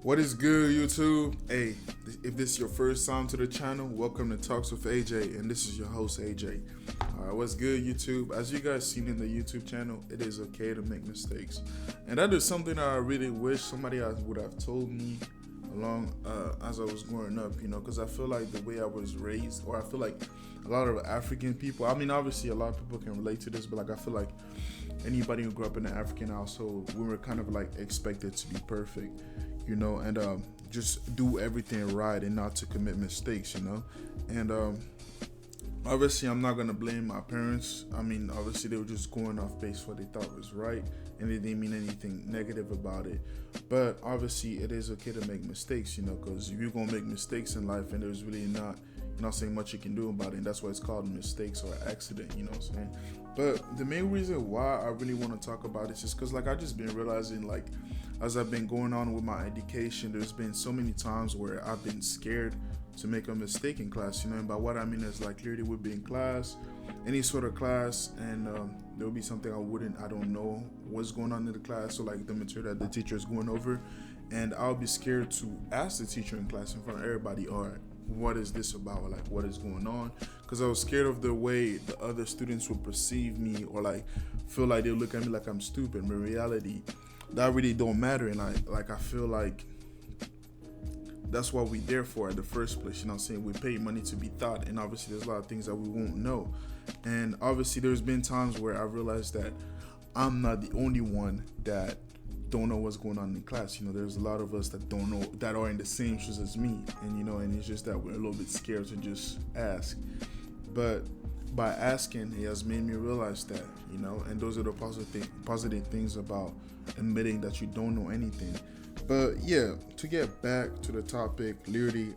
What is good, YouTube? Hey, if this is your first time to the channel, welcome to Talks with AJ, and this is your host, AJ. What's good, YouTube? As you guys seen in the YouTube channel, it is okay to make mistakes. And that is something I really wish somebody else would have told me along as I was growing up, because I feel like the way I was raised, or I feel like a lot of African people, I mean, obviously a lot of people can relate to this, but like I feel like anybody who grew up in an African household, we were kind of like expected to be perfect, and just do everything right and not to commit mistakes, and obviously I'm not gonna blame my parents. I mean, obviously they were just going off base what they thought was right, and they didn't mean anything negative about it. But obviously it is okay to make mistakes, because if you're gonna make mistakes in life and there's really not saying much you can do about it, and that's why it's called mistakes or accident, what I'm saying. But the main reason why I really want to talk about this is because like I just been realizing, like, as I've been going on with my education, there's been so many times where I've been scared to make a mistake in class, and by what I mean is like literally we'd be in class, any sort of class, and there would be something I don't know what's going on in the class, so like the material that the teacher is going over, and I'll be scared to ask the teacher in class in front of everybody, all right, what is this about, like what is going on, because I was scared of the way the other students would perceive me, or like feel like they look at me like I'm stupid, but in reality that really don't matter. And I feel like that's what we there for at the first place, what I'm saying. We pay money to be taught, and obviously there's a lot of things that we won't know, and obviously there's been times where I realized that I'm not the only one that don't know what's going on in class. There's a lot of us that don't know, that are in the same shoes as me, and it's just that we're a little bit scared to just ask. But by asking, it has made me realize that, and those are the positive things about admitting that you don't know anything. But yeah, to get back to the topic, literally,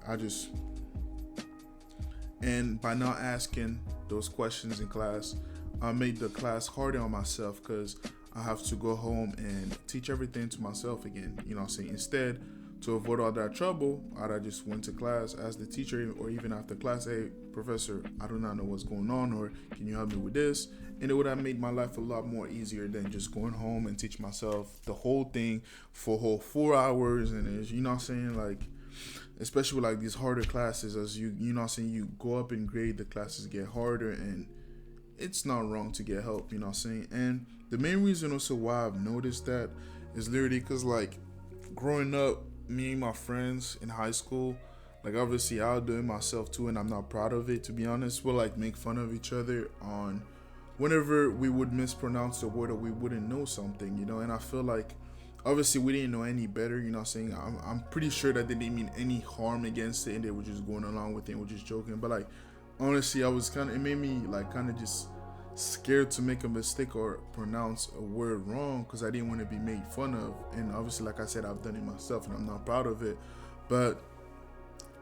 and by not asking those questions in class, I made the class harder on myself, because I have to go home and teach everything to myself again, Instead, to avoid all that trouble, I just went to class, asked the teacher, or even after class, hey, professor, I do not know what's going on, or can you help me with this? And it would have made my life a lot more easier than just going home and teach myself the whole thing for a whole 4 hours. And it's, like, especially with like these harder classes, as you you go up in grade, the classes get harder, and it's not wrong to get help, And the main reason also why I've noticed that is literally because, like, growing up, me and my friends in high school, like, obviously I'll do it myself too, and I'm not proud of it, to be honest. We'll like make fun of each other on whenever we would mispronounce the word or we wouldn't know something, and I feel like obviously we didn't know any better, I'm pretty sure that they didn't mean any harm against it, and they were just going along with it and were just joking. But like, honestly, it made me like kind of just scared to make a mistake or pronounce a word wrong, because I didn't want to be made fun of. And obviously, like I said, I've done it myself and I'm not proud of it, but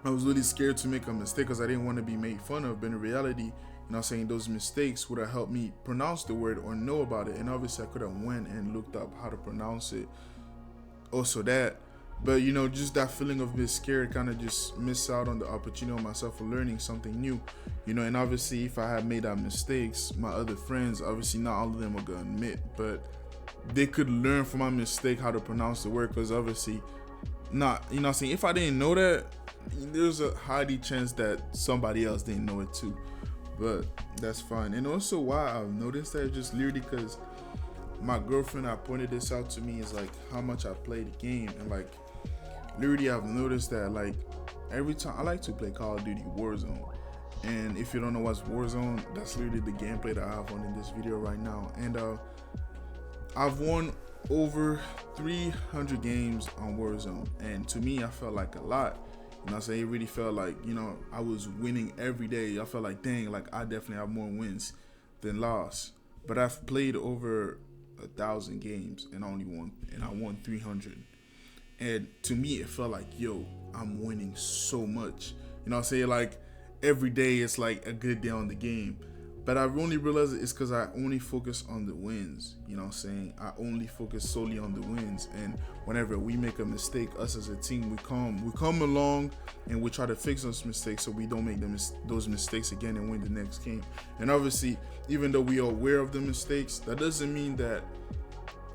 I was really scared to make a mistake because I didn't want to be made fun of. But in reality, those mistakes would have helped me pronounce the word or know about it, and obviously I could have went and looked up how to pronounce it, also that. But just that feeling of being scared kind of just miss out on the opportunity of myself for learning something new, and obviously if I had made that mistakes, my other friends, obviously not all of them are gonna admit, but they could learn from my mistake how to pronounce the word, because obviously not, if I didn't know that, there's a highly chance that somebody else didn't know it too. But that's fine. And also why I've noticed that, just literally because my girlfriend had pointed this out to me, is like how much I play the game, and like literally I've noticed that like every time I like to play Call of Duty Warzone, and if you don't know what's Warzone, that's literally the gameplay that I have on in this video right now, and I've won over 300 games on Warzone, and to me I felt like a lot. It really felt like, I was winning every day. I felt like, dang, like I definitely have more wins than loss. But I've played over 1,000 games and I won 300. And to me, it felt like, yo, I'm winning so much. Like every day it's like a good day on the game. But I've only realized it's because I only focus on the wins. I only focus solely on the wins. And whenever we make a mistake, us as a team, we come along and we try to fix those mistakes so we don't make those mistakes again and win the next game. And obviously, even though we are aware of the mistakes, that doesn't mean that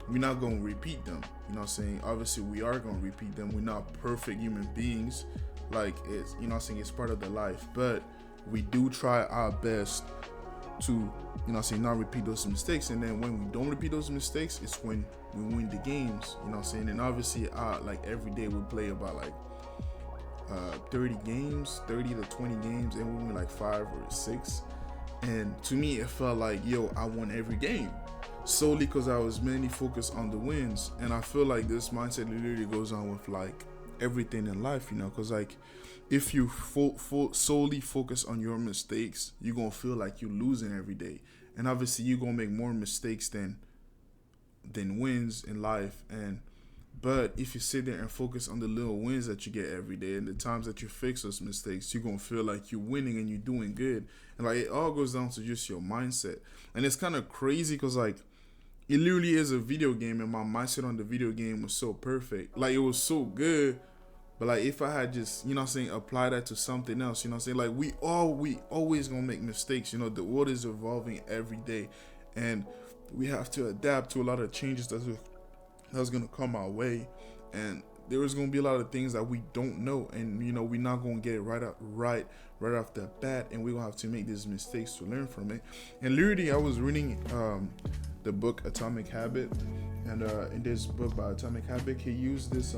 we're not going to repeat them. You know what I'm saying? Obviously, we are going to repeat them. We're not perfect human beings. Like, it's, you know what I'm saying? It's part of the life. But we do try our best to, you know what I'm saying, not repeat those mistakes. And then when we don't repeat those mistakes, it's when we win the games. You know what I'm saying? And obviously, like every day we play about like 30 games, 30 to 20 games, and we win like 5 or 6. And to me, it felt like, yo, I won every game solely because I was mainly focused on the wins. And I feel like this mindset literally goes on with like everything in life, you know, because like if you solely focus on your mistakes, you're gonna feel like you're losing every day. And obviously you're gonna make more mistakes than wins in life. But if you sit there and focus on the little wins that you get every day and the times that you fix those mistakes, you're going to feel like you're winning and you're doing good. And like, it all goes down to just your mindset. And it's kind of crazy because like, it literally is a video game, and my mindset on the video game was so perfect. Like, it was so good. But like, if I had just, you know what I'm saying, apply that to something else, you know what I'm saying? Like, we always going to make mistakes. You know, the world is evolving every day. And we have to adapt to a lot of changes that's gonna come our way, and there is gonna be a lot of things that we don't know, and you know, we're not gonna get it right off the bat, and we're gonna have to make these mistakes to learn from it. And literally, I was reading the book Atomic Habit, and in this book by Atomic Habit, he used this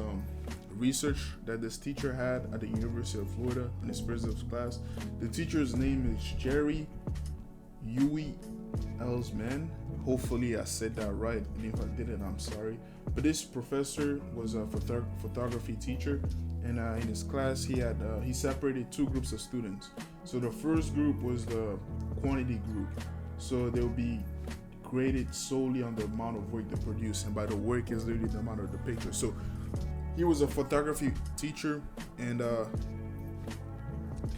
research that this teacher had at the University of Florida in his first class. The teacher's name is Jerry Huey Elsman. Hopefully I said that right, and if I didn't, I'm sorry. But this professor was a photography teacher, and in his class he separated two groups of students. So the first group was the quantity group, so they'll be graded solely on the amount of work they produce, and by the work is literally the amount of the picture. So he was a photography teacher, and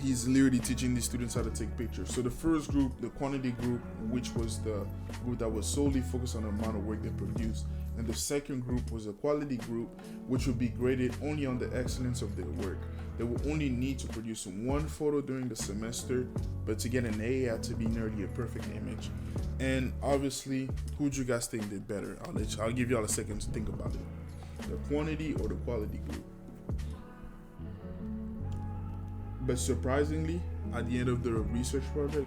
he's literally teaching these students how to take pictures. So the first group, the quantity group, which was the group that was solely focused on the amount of work they produced. And the second group was a quality group, which would be graded only on the excellence of their work. They will only need to produce one photo during the semester, but to get an A, it had to be nearly a perfect image. And obviously, who do you guys think did better? I'll give y'all a second to think about it. The quantity or the quality group? But surprisingly, at the end of the research project,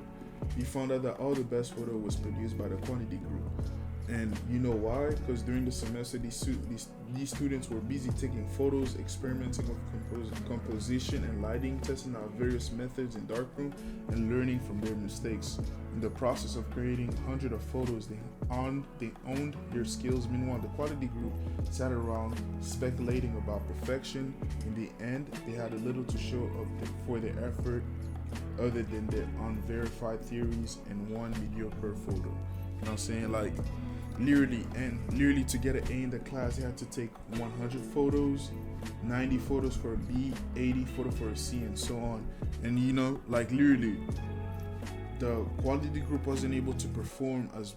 we found out that all the best photo was produced by the quantity group. And you know why? Because during the semester, these students were busy taking photos, experimenting with composition and lighting, testing out various methods in darkroom, and learning from their mistakes. In the process of creating hundreds of photos, they owned their skills. Meanwhile, the quality group sat around speculating about perfection. In the end, they had a little to show for their effort, other than their unverified theories and one mediocre photo. You know what I'm saying? Like, literally to get an A in the class, they had to take 100 photos, 90 photos for a B, 80 photos for a C, and so on. And you know, like literally, the quality group wasn't able to perform as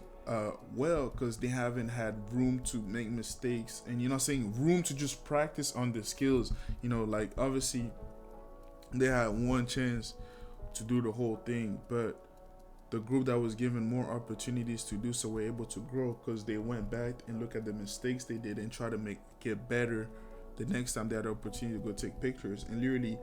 well because they haven't had room to make mistakes, and you know what I'm saying, room to just practice on the skills. You know, like obviously they had one chance to do the whole thing, but the group that was given more opportunities to do so were able to grow because they went back and look at the mistakes they did and try to get better the next time they had the opportunity to go take pictures. And literally,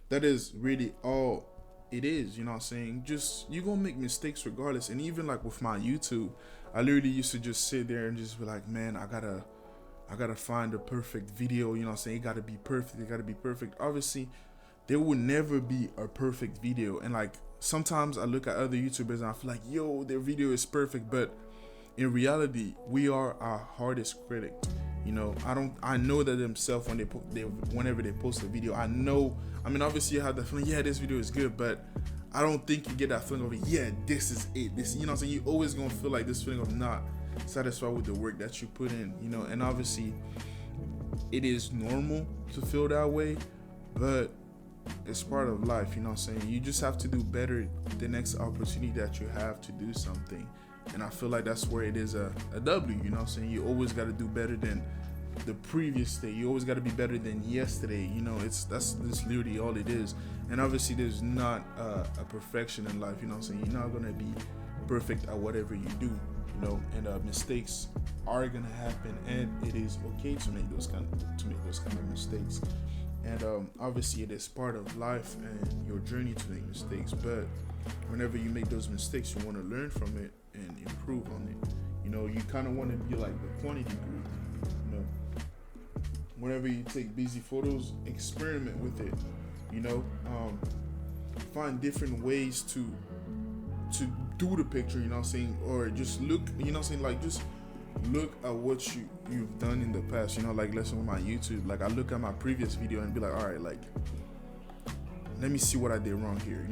that is really all it is, you know what I'm saying? Just, you're gonna make mistakes regardless. And even like with my YouTube, I literally used to just sit there and just be like, man, I gotta find the perfect video, you know what I'm saying? It gotta be perfect. Obviously, there will never be a perfect video. And like, sometimes I look at other YouTubers and I feel like, yo, their video is perfect, but in reality, we are our hardest critic. You know, I know that themselves whenever they post a video, I know. I mean, obviously you have the feeling, yeah, this video is good, but I don't think you get that feeling of, yeah, this is it. This, you know what I'm saying? You always gonna feel like this feeling of not satisfied with the work that you put in, you know. And obviously, it is normal to feel that way, but it's part of life, you know what I'm saying? You just have to do better the next opportunity that you have to do something. And I feel like that's where it is a W, you know what I'm saying? You always got to do better than the previous day. You always got to be better than yesterday, you know. That's literally all it is. And obviously there's not a perfection in life, you know what I'm saying? You're not going to be perfect at whatever you do, you and mistakes are gonna happen, and it is okay to make those kind of mistakes. And obviously, it is part of life and your journey to make mistakes. But whenever you make those mistakes, you want to learn from it and improve on it. You kind of want to be like the quantity group. Whenever you take busy photos, experiment with it. Find different ways to do the picture. Or just look. Like just look at what you've done in the past. Like let's say with my YouTube, like I look at my previous video and be like, all right, like let me see what I did wrong here.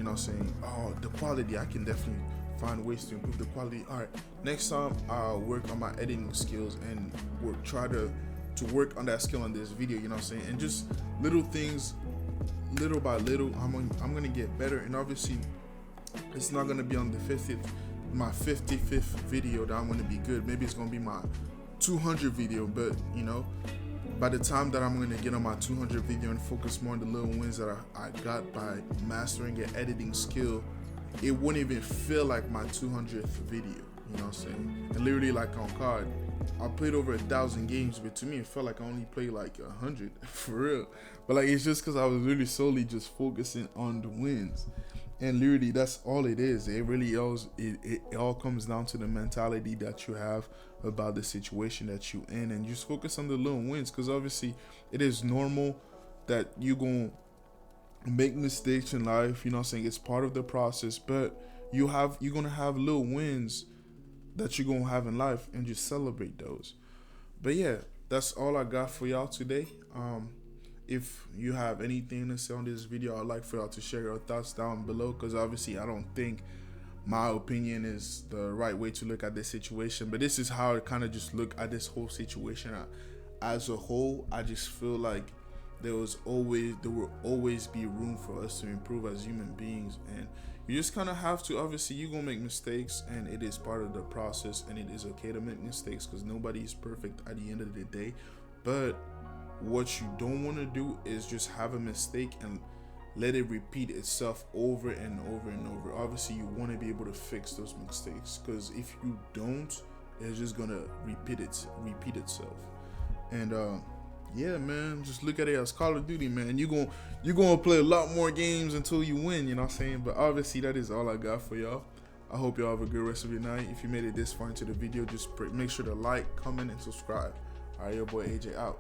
Oh, the quality, I can definitely find ways to improve the quality. All right, next time I'll work on my editing skills and try to work on that skill on this video. And just little things, little by little, I'm gonna get better. And obviously it's not gonna be on my 55th video that I'm gonna be good. Maybe it's gonna be my 200 video, but by the time that I'm gonna get on my 200 video and focus more on the little wins that I got by mastering an editing skill, it wouldn't even feel like my 200th video. And literally, like on COD, I played over 1,000 games, but to me it felt like I only played like 100 for real. But like it's just because I was really solely just focusing on the wins. And literally, that's all it is. It really it all comes down to the mentality that you have about the situation that you in, and just focus on the little wins. Because obviously, it is normal that you gonna make mistakes in life. It's part of the process. But you're gonna have little wins that you're gonna have in life, and just celebrate those. But yeah, that's all I got for y'all today. If you have anything to say on this video, I'd like for y'all to share your thoughts down below, because obviously I don't think my opinion is the right way to look at this situation, but this is how I kind of just look at this whole situation as a whole. I just feel like there will always be room for us to improve as human beings, and you just kind of have to. Obviously you're gonna make mistakes, and it is part of the process, and it is okay to make mistakes, because nobody is perfect at the end of the day. But what you don't want to do is just have a mistake and let it repeat itself over and over and over. Obviously you want to be able to fix those mistakes, because if you don't, it's just gonna repeat itself. And yeah, man, just look at it as Call of Duty, man. You're gonna play a lot more games until you win, But obviously that is all I got for y'all. I hope y'all have a good rest of your night. If you made it this far into the video, just make sure to like, comment, and subscribe. All right, your boy AJ out.